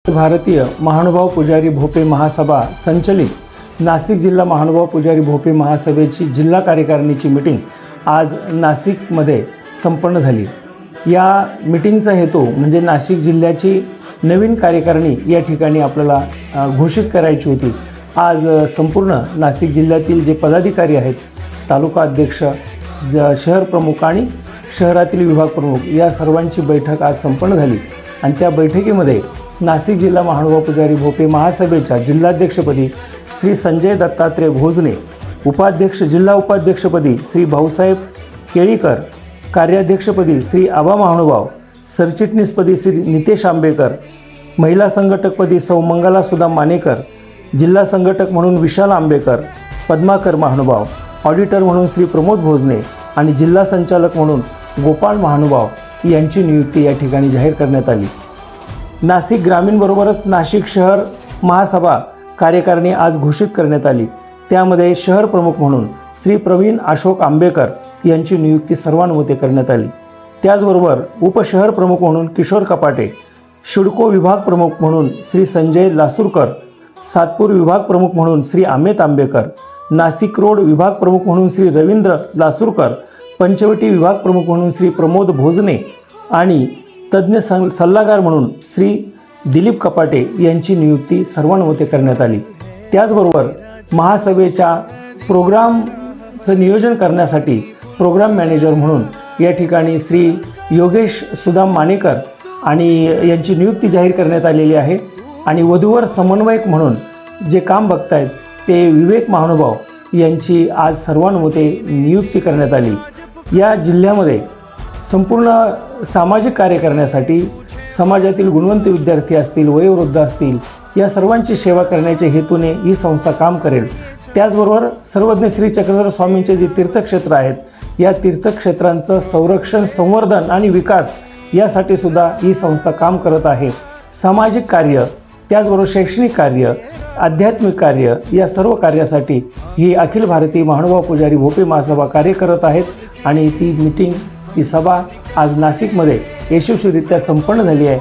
भारतीय महानुभाव पुजारी भोपे महासभा संचलित नाशिक जिल्हा महानुभाव पुजारी भोपे महासभेची जिल्हा कार्यकारिणीची मीटिंग आज नाशिकमध्ये संपन्न झाली। या मीटिंगचा हेतू म्हणजे नाशिक जिल्ह्याची नवीन कार्यकारिणी या ठिकाणी आपल्याला घोषित करायची होती। आज संपूर्ण नाशिक जिल्ह्यातील जे पदाधिकारी आहेत, तालुका अध्यक्ष, शहर प्रमुख आणि शहरातील विभाग प्रमुख या सर्वांची बैठक आज संपन्न झाली आणि त्या बैठकीमध्ये नाशिक जिल्हा महानुभाव पुजारी भोपे महासभेच्या जिल्हाध्यक्षपदी श्री संजय दत्तात्रय भोजने, जिल्हा उपाध्यक्षपदी श्री भाऊसाहेब केळीकर, कार्याध्यक्षपदी श्री आबा महानुभाव, सरचिटणीसपदी श्री नितेश आंबेकर, महिला संघटकपदी सौ मंगला सुधा मानेकर, जिल्हा संघटक म्हणून विशाल आंबेकर, पद्माकर महानुभाव, ऑडिटर म्हणून श्री प्रमोद भोजने आणि जिल्हा संचालक म्हणून गोपाळ महानुभाव यांची नियुक्ती या ठिकाणी जाहीर करण्यात आली। नाशिक ग्रामीणबरोबरच नाशिक शहर महासभा कार्यकारिणी आज घोषित करण्यात आली। त्यामध्ये शहर प्रमुख म्हणून श्री प्रवीण अशोक आंबेकर यांची नियुक्ती सर्वानुमते करण्यात आली। त्याचबरोबर उपशहर प्रमुख म्हणून किशोर कपाटे, शिडको विभाग प्रमुख म्हणून श्री संजय लासूरकर, सातपूर विभाग प्रमुख म्हणून श्री अमित आंबेकर, नाशिक रोड विभाग प्रमुख म्हणून श्री रवींद्र लासूरकर, पंचवटी विभाग प्रमुख म्हणून श्री प्रमोद भोजने आणि तज्ञ सल्लागार म्हणून श्री दिलीप कपाटे यांची नियुक्ती सर्वानुमते करण्यात आली। त्याचबरोबर महासभेच्या प्रोग्रामचं नियोजन करण्यासाठी प्रोग्राम मॅनेजर म्हणून या ठिकाणी श्री योगेश सुदाम मानेकर आणि यांची नियुक्ती जाहीर करण्यात आलेली आहे आणि वधूवर समन्वयक म्हणून जे काम बघतायत ते विवेक महानुभाव यांची आज सर्वानुमते नियुक्ती करण्यात आली। या जिल्ह्यामध्ये संपूर्ण सामाजिक कार्य करण्यासाठी समाजातील गुणवंत विद्यार्थी असतील, वयोवृद्ध असतील, या सर्वांची सेवा करण्याच्या हेतूने ही संस्था काम करेल। त्याचबरोबर सर्वज्ञ श्री चक्रधर स्वामींचे जे तीर्थक्षेत्र आहेत या तीर्थक्षेत्रांचं संरक्षण, संवर्धन आणि विकास यासाठी सुद्धा ही संस्था काम करत आहे। सामाजिक कार्य, त्याचबरोबर शैक्षणिक कार्य, आध्यात्मिक कार्य या सर्व कार्यासाठी ही अखिल भारतीय महानुभाव पुजारी भोपे महासभा कार्य करत आहेत आणि ती सभा आज नाशिकमध्ये यशस्वीरित्या संपन्न झाली आहे।